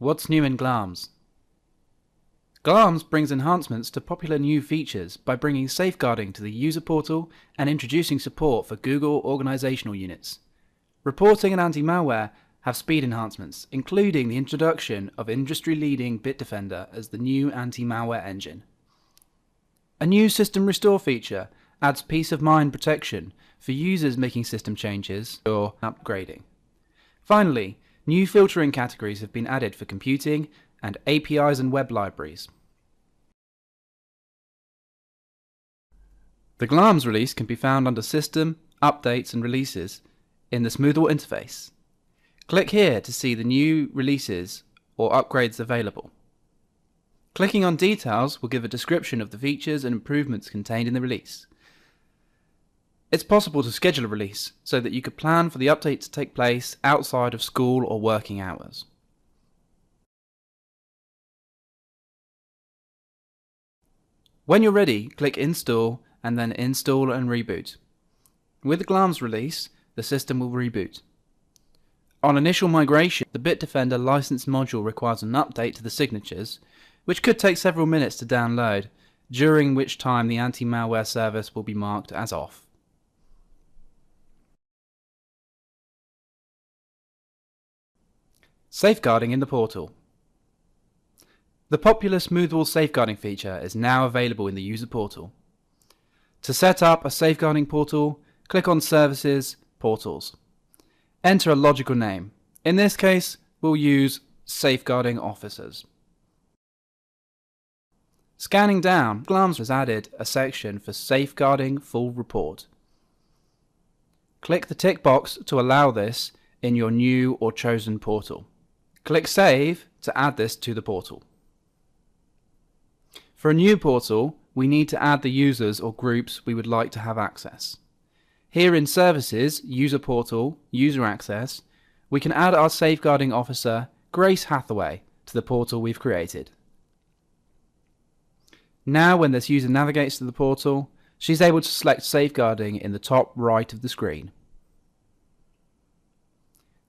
What's new in Glamis? Glamis brings enhancements to popular new features by bringing safeguarding to the user portal and introducing support for Google organizational units. Reporting and anti-malware have speed enhancements, including the introduction of industry-leading Bitdefender as the new anti-malware engine. A new system restore feature adds peace of mind protection for users making system changes or upgrading. Finally, new filtering categories have been added for computing and APIs and web libraries. The Glamis release can be found under System, Updates and Releases in the Smoothwall interface. Click here to see the new releases or upgrades available. Clicking on Details will give a description of the features and improvements contained in the release. It's possible to schedule a release so that you could plan for the update to take place outside of school or working hours. When you're ready, click Install and then Install and Reboot. With the Glamis release, the system will reboot. On initial migration, the Bitdefender license module requires an update to the signatures, which could take several minutes to download, during which time the anti-malware service will be marked as off. Safeguarding in the portal. The popular Smoothwall safeguarding feature is now available in the user portal. To set up a safeguarding portal, click on Services, Portals. Enter a logical name. In this case, we'll use Safeguarding Officers. Scanning down, Glamis has added a section for Safeguarding Full Report. Click the tick box to allow this in your new or chosen portal. Click Save to add this to the portal. For a new portal, we need to add the users or groups we would like to have access. Here in Services, User Portal, User Access, we can add our safeguarding officer, Grace Hathaway, to the portal we've created. Now when this user navigates to the portal, she's able to select safeguarding in the top right of the screen.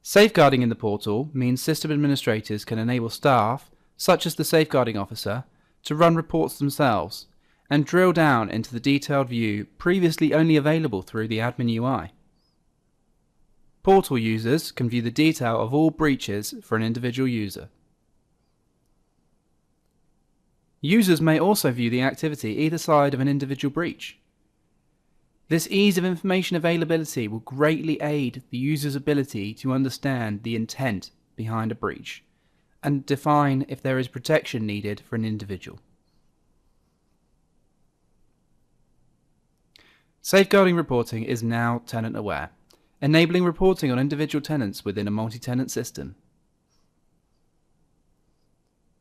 Safeguarding in the portal means system administrators can enable staff, such as the safeguarding officer, to run reports themselves and drill down into the detailed view previously only available through the admin UI. Portal users can view the detail of all breaches for an individual user. Users may also view the activity either side of an individual breach. This ease of information availability will greatly aid the user's ability to understand the intent behind a breach and define if there is protection needed for an individual. Safeguarding reporting is now tenant aware, enabling reporting on individual tenants within a multi-tenant system.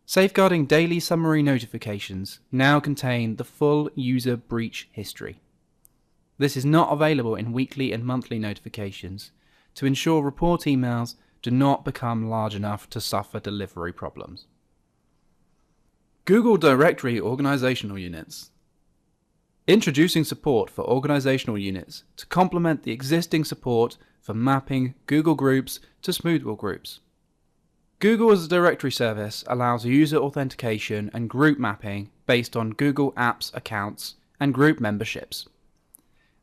Safeguarding daily summary notifications now contain the full user breach history. This is not available in weekly and monthly notifications to ensure report emails do not become large enough to suffer delivery problems. Google Directory Organizational Units. Introducing support for organizational units to complement the existing support for mapping Google Groups to Smoothwall groups. Google as a directory service allows user authentication and group mapping based on Google Apps accounts and group memberships.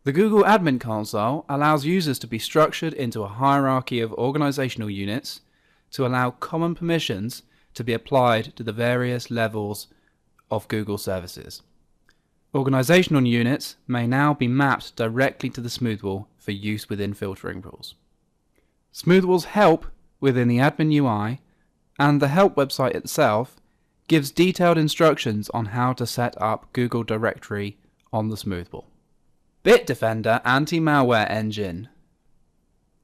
The Google Admin Console allows users to be structured into a hierarchy of organizational units to allow common permissions to be applied to the various levels of Google services. Organizational units may now be mapped directly to the Smoothwall for use within filtering rules. Smoothwall's help within the admin UI and the help website itself gives detailed instructions on how to set up Google Directory on the Smoothwall. Bitdefender Anti-Malware Engine.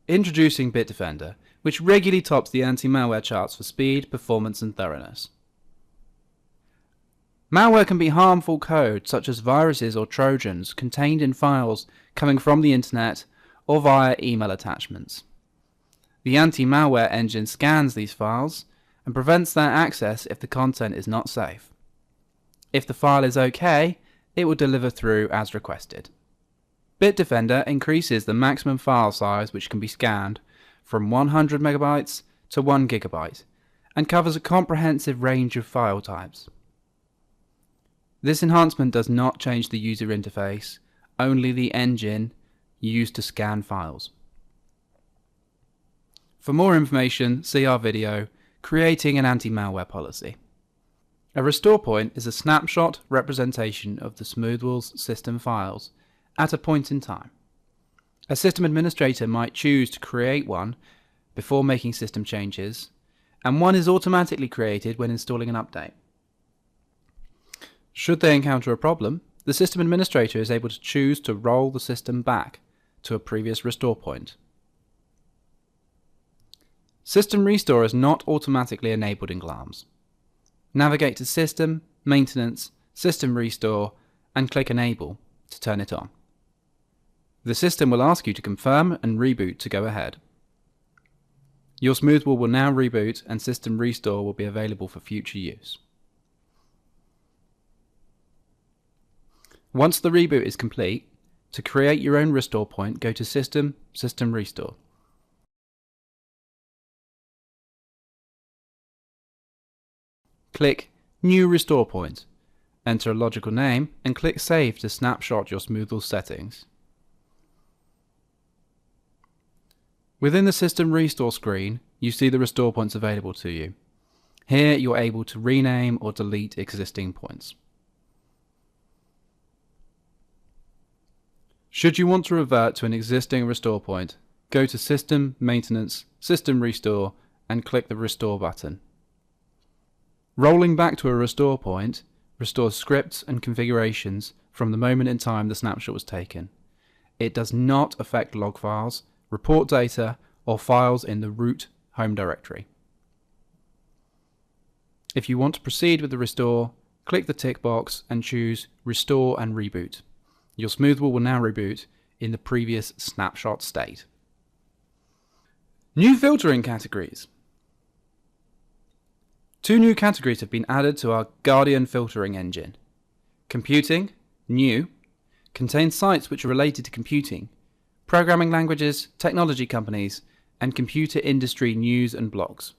Introducing Bitdefender, which regularly tops the anti-malware charts for speed, performance and thoroughness. Malware can be harmful code such as viruses or trojans contained in files coming from the internet or via email attachments. The anti-malware engine scans these files and prevents their access if the content is not safe. If the file is okay, it will deliver through as requested. Bitdefender increases the maximum file size which can be scanned from 100 MB to 1 GB and covers a comprehensive range of file types. This enhancement does not change the user interface, only the engine used to scan files. For more information, see our video, Creating an Anti-Malware Policy. A restore point is a snapshot representation of the Smoothwall's system files at a point in time. A system administrator might choose to create one before making system changes, and one is automatically created when installing an update. Should they encounter a problem, the system administrator is able to choose to roll the system back to a previous restore point. System restore is not automatically enabled in Glamis. Navigate to System, Maintenance, System Restore, and click Enable to turn it on. The system will ask you to confirm and reboot to go ahead. Your Smoothwall will now reboot and System Restore will be available for future use. Once the reboot is complete, to create your own restore point, go to System, System Restore. Click New Restore Point, enter a logical name, and click Save to snapshot your Smoothwall settings. Within the System Restore screen, you see the restore points available to you. Here you're able to rename or delete existing points. Should you want to revert to an existing restore point, go to System, Maintenance, System Restore, and click the Restore button. Rolling back to a restore point restores scripts and configurations from the moment in time the snapshot was taken. It does not affect log files, report data, or files in the root home directory. If you want to proceed with the restore, click the tick box and choose Restore and Reboot. Your Smoothwall will now reboot in the previous snapshot state. New filtering categories. 2 new categories have been added to our Guardian filtering engine. Computing, new, contains sites which are related to computing, programming languages, technology companies, and computer industry news and blogs,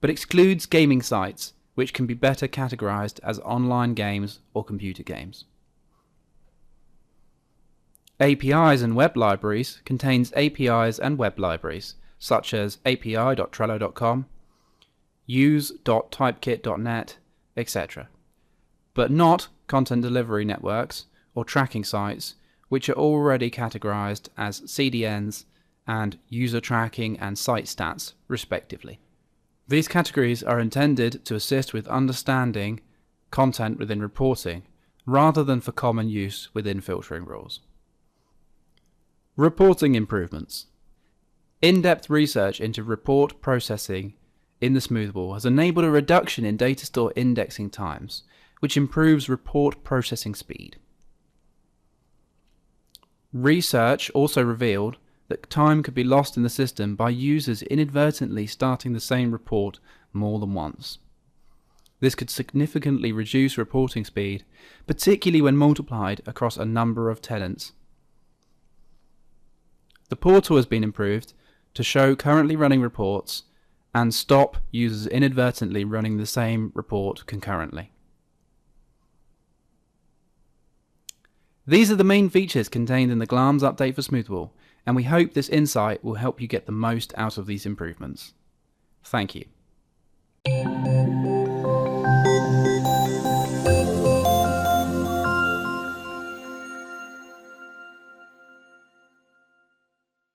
but excludes gaming sites which can be better categorized as online games or computer games. APIs and web libraries contains APIs and web libraries such as api.trello.com, use.typekit.net, etc., but not content delivery networks or tracking sites which are already categorized as CDNs and user tracking and site stats, respectively. These categories are intended to assist with understanding content within reporting, rather than for common use within filtering rules. Reporting improvements. In-depth research into report processing in the Smoothwall has enabled a reduction in data store indexing times, which improves report processing speed. Research also revealed that time could be lost in the system by users inadvertently starting the same report more than once. This could significantly reduce reporting speed, particularly when multiplied across a number of tenants. The portal has been improved to show currently running reports and stop users inadvertently running the same report concurrently. These are the main features contained in the Glamis update for Smoothwall, and we hope this insight will help you get the most out of these improvements. Thank you.